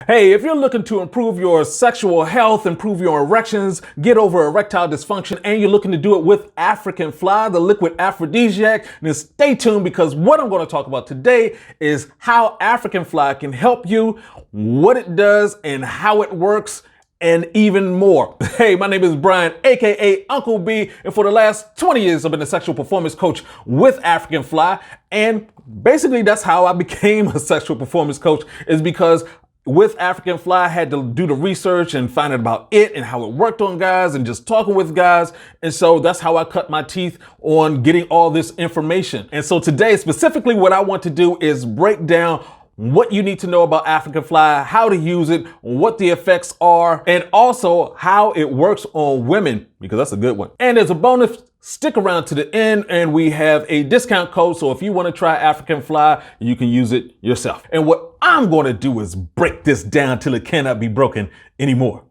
Hey, if you're looking to improve your sexual health, improve your erections, get over erectile dysfunction, and you're looking to do it with African Fly, the liquid aphrodisiac, then stay tuned because what I'm going to talk about today is how African Fly can help you, what it does, and how it works, and even more. Hey, my name is Brian, aka Uncle B, and for the last 20 years I've been a sexual performance coach with African Fly, and basically that's how I became a sexual performance coach, is because with African Fly, I had to do the research and find out about it and how it worked on guys and just talking with guys. And so that's how I cut my teeth on getting all this information. And so today, specifically what I want to do is break down what you need to know about African Fly, how to use it, what the effects are, and also how it works on women, because that's a good one. And as a bonus, stick around to the end and we have a discount code. So if you want to try African Fly, you can use it yourself. And what I'm going to do is break this down till it cannot be broken anymore.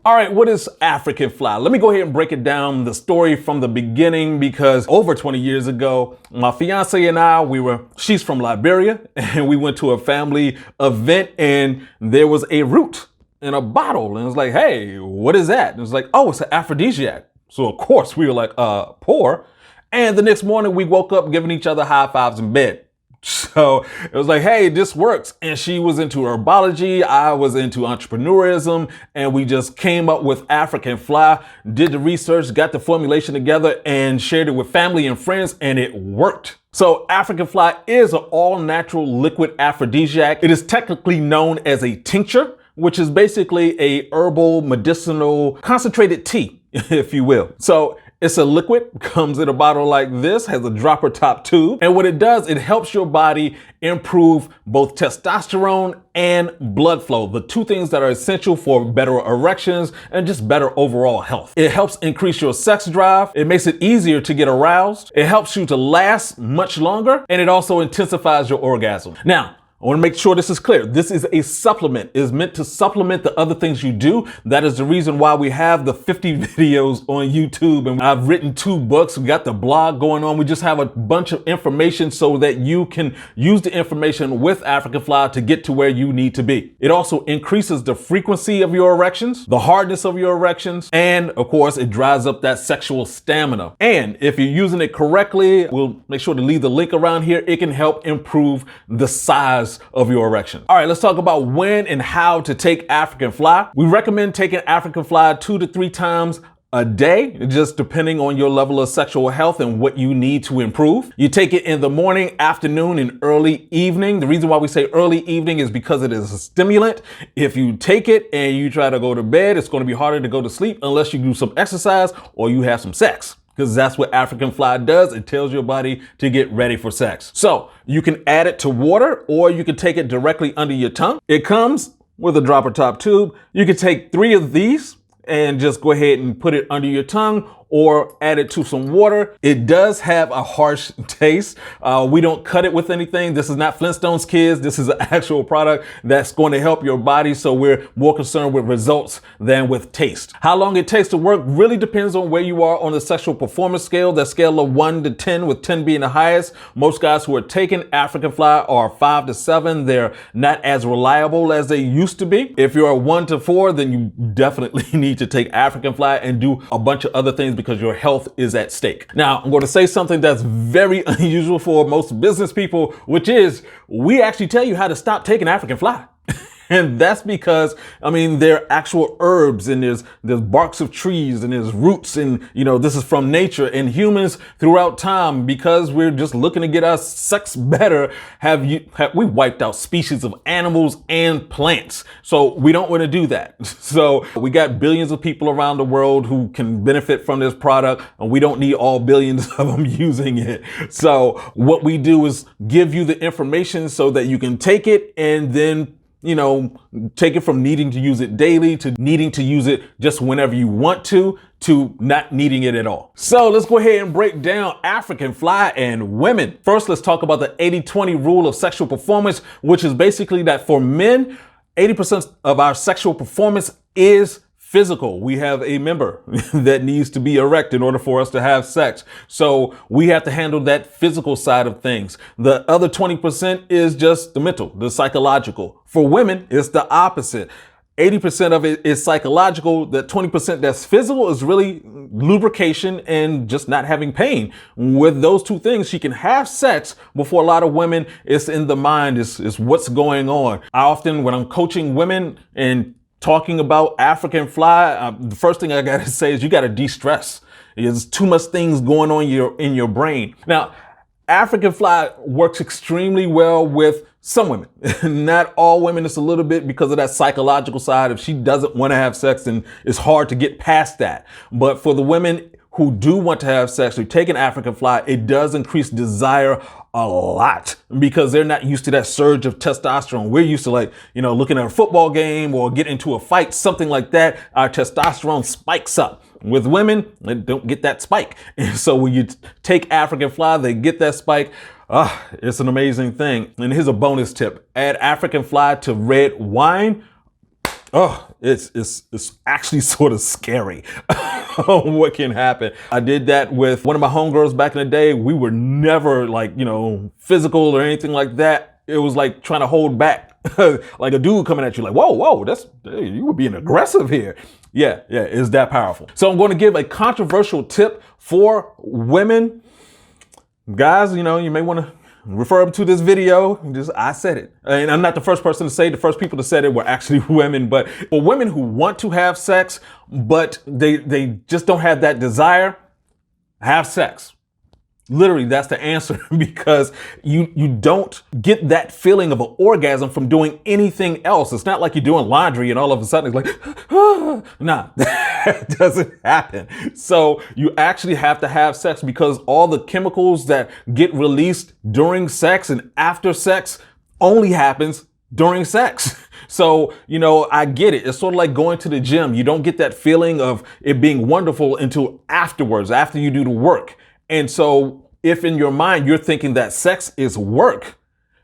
All right, what is African Fly? Let me go ahead and break it down, the story from the beginning, because over 20 years ago, my fiance and I, she's from Liberia, and we went to a family event and there was a root in a bottle. And it was like, hey, what is that? And it was like, oh, it's an aphrodisiac. So of course we were like, pour. And the next morning we woke up giving each other high fives in bed. So it was like, hey, this works. And she was into herbology. I was into entrepreneurism. And we just came up with African Fly, did the research, got the formulation together and shared it with family and friends. And it worked. So African Fly is an all natural liquid aphrodisiac. It is technically known as a tincture, which is basically a herbal medicinal concentrated tea, if you will. So it's a liquid, comes in a bottle like this, has a dropper top tube. And what it does, it helps your body improve both testosterone and blood flow, the two things that are essential for better erections and just better overall health. It helps increase your sex drive. It makes it easier to get aroused. It helps you to last much longer. And it also intensifies your orgasm. Now, I want to make sure this is clear. This is a supplement. It is meant to supplement the other things you do. That is the reason why we have the 50 videos on YouTube, and I've written 2 books. We got the blog going on. We just have a bunch of information so that you can use the information with African Fly to get to where you need to be. It also increases the frequency of your erections, the hardness of your erections, and of course, it dries up that sexual stamina. And if you're using it correctly, we'll make sure to leave the link around here. It can help improve the size of your erection. All right, let's talk about when and how to take African Fly. We recommend taking African Fly 2 to 3 times a day, just depending on your level of sexual health and what you need to improve. You take it in the morning, afternoon, and early evening. The reason why we say early evening is because it is a stimulant. If you take it and you try to go to bed, it's going to be harder to go to sleep unless you do some exercise or you have some sex. Because that's what African Fly does. It tells your body to get ready for sex. So you can add it to water or you can take it directly under your tongue. It comes with a dropper top tube. You can take 3 of these and just go ahead and put it under your tongue or add it to some water. It does have a harsh taste. We don't cut it with anything. This is not Flintstones kids. This is an actual product that's going to help your body. So we're more concerned with results than with taste. How long it takes to work really depends on where you are on the sexual performance scale. That scale of 1 to 10, with 10 being the highest. Most guys who are taking African Fly are 5 to 7. They're not as reliable as they used to be. If you're a 1 to 4, then you definitely need to take African Fly and do a bunch of other things because your health is at stake. Now, I'm going to say something that's very unusual for most business people, which is we actually tell you how to stop taking African Fly. And that's because, they're actual herbs and there's barks of trees and there's roots and, this is from nature. And humans throughout time, because we're just looking to get our sex better, we wiped out species of animals and plants. So we don't want to do that. So we got billions of people around the world who can benefit from this product, and we don't need all billions of them using it. So what we do is give you the information so that you can take it and then take it from needing to use it daily to needing to use it just whenever you want to not needing it at all. So let's go ahead and break down African Fly and women. First, let's talk about the 80-20 rule of sexual performance, which is basically that for men, 80% of our sexual performance is physical. We have a member that needs to be erect in order for us to have sex. So we have to handle that physical side of things. The other 20% is just the mental, the psychological. For women, it's the opposite. 80% of it is psychological. That 20% that's physical is really lubrication and just not having pain. With those two things, she can have sex, but for a lot of women, it's in the mind, it's what's going on. I often, when I'm coaching women and talking about African fly, the first thing I gotta say is you gotta de-stress. There's too much things going on in your brain. Now, African fly works extremely well with some women. Not all women. It's a little bit because of that psychological side. If she doesn't want to have sex, then it's hard to get past that. But for the women who do want to have sex, who take an African fly, it does increase desire a lot because they're not used to that surge of testosterone. We're used to, like, looking at a football game or get into a fight, something like that. Our testosterone spikes up. With women, they don't get that spike. And so when you take African fly, they get that spike. It's an amazing thing. And here's a bonus tip. Add African fly to red wine. It's actually sort of scary what can happen. I did that with one of my homegirls back in the day. We were never physical or anything like that. It was like trying to hold back, like a dude coming at you like, whoa, you were being aggressive here. Yeah, it's that powerful. So I'm going to give a controversial tip for women. Guys, you may want to refer them to this video. I said it. And I'm not the first person to say it. The first people to say it were actually women. But for women who want to have sex, but they just don't have that desire, have sex. Literally, that's the answer, because you don't get that feeling of an orgasm from doing anything else. It's not like you're doing laundry and all of a sudden it's like, nah, that doesn't happen. So you actually have to have sex, because all the chemicals that get released during sex and after sex only happens during sex. So, I get it. It's sort of like going to the gym. You don't get that feeling of it being wonderful until afterwards, after you do the work. And so if in your mind you're thinking that sex is work,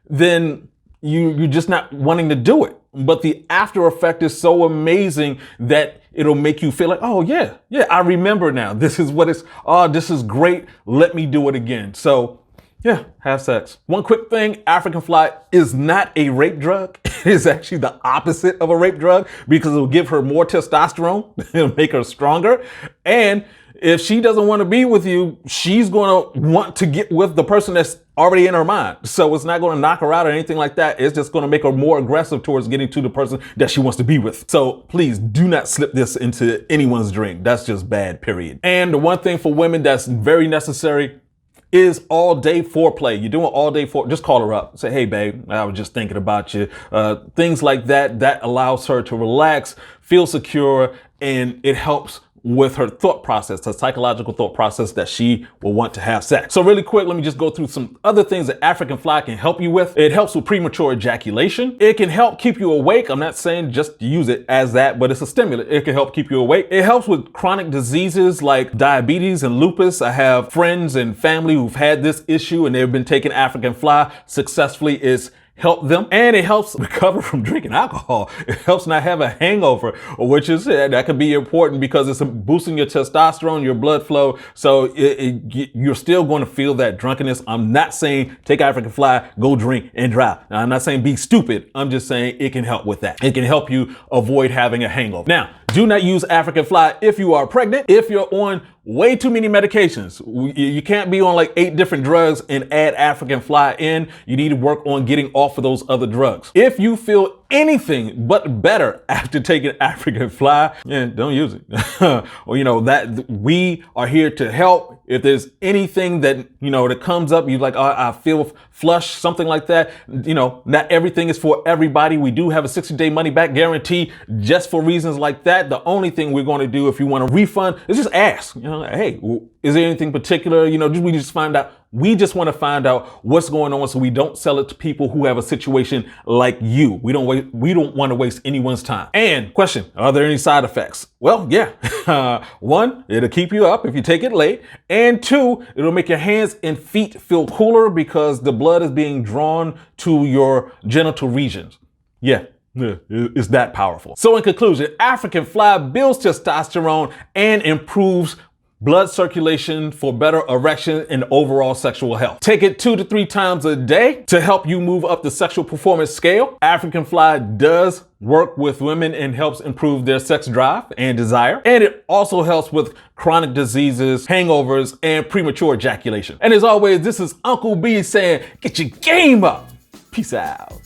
then you're just not wanting to do it. But the after effect is so amazing that it'll make you feel like, oh yeah, I remember now. This is this is great. Let me do it again. So yeah, have sex. One quick thing, African fly is not a rape drug. It is actually the opposite of a rape drug, because it will give her more testosterone. It'll make her stronger. And if she doesn't want to be with you, she's going to want to get with the person that's already in her mind. So it's not going to knock her out or anything like that. It's just going to make her more aggressive towards getting to the person that she wants to be with. So please do not slip this into anyone's drink. That's just bad, period. And the one thing for women that's very necessary is all day foreplay. You're doing all day just call her up. Say, hey babe, I was just thinking about you. Things like that allows her to relax, feel secure, and it helps with her thought process, her psychological thought process that she will want to have sex. So really quick, let me just go through some other things that African fly can help you with. It helps with premature ejaculation. It can help keep you awake. I'm not saying just use it as that, but it's a stimulant. It can help keep you awake. It helps with chronic diseases like diabetes and lupus. I have friends and family who've had this issue and they've been taking African fly successfully. It's help them, and it helps recover from drinking alcohol. It helps not have a hangover, which is that could be important because it's boosting your testosterone, your blood flow. So you're still going to feel that drunkenness. I'm not saying take African fly, go drink and drive. Now, I'm not saying be stupid. I'm just saying it can help with that. It can help you avoid having a hangover. Now, do not use African fly if you are pregnant, if you're on way too many medications. You can't be on like 8 different drugs and add African fly in. You need to work on getting off of those other drugs. If you feel anything but better after taking African fly, don't use it. Well, that we are here to help. If there's anything that, that comes up, you like, I feel flush, something like that. Not everything is for everybody. We do have a 60-day money back guarantee just for reasons like that. The only thing we're going to do if you want a refund is just ask, hey, is there anything particular? We just find out. We just want to find out what's going on so we don't sell it to people who have a situation like you. We don't want to waste anyone's time. And question, are there any side effects? Well, yeah. 1, it'll keep you up if you take it late. And 2, it'll make your hands and feet feel cooler because the blood is being drawn to your genital regions. Yeah. Yeah, it's that powerful. So in conclusion, African fly builds testosterone and improves blood circulation for better erection and overall sexual health. Take it 2 to 3 times a day to help you move up the sexual performance scale. African fly does work with women and helps improve their sex drive and desire. And it also helps with chronic diseases, hangovers, and premature ejaculation. And as always, this is Uncle B saying, get your game up. Peace out.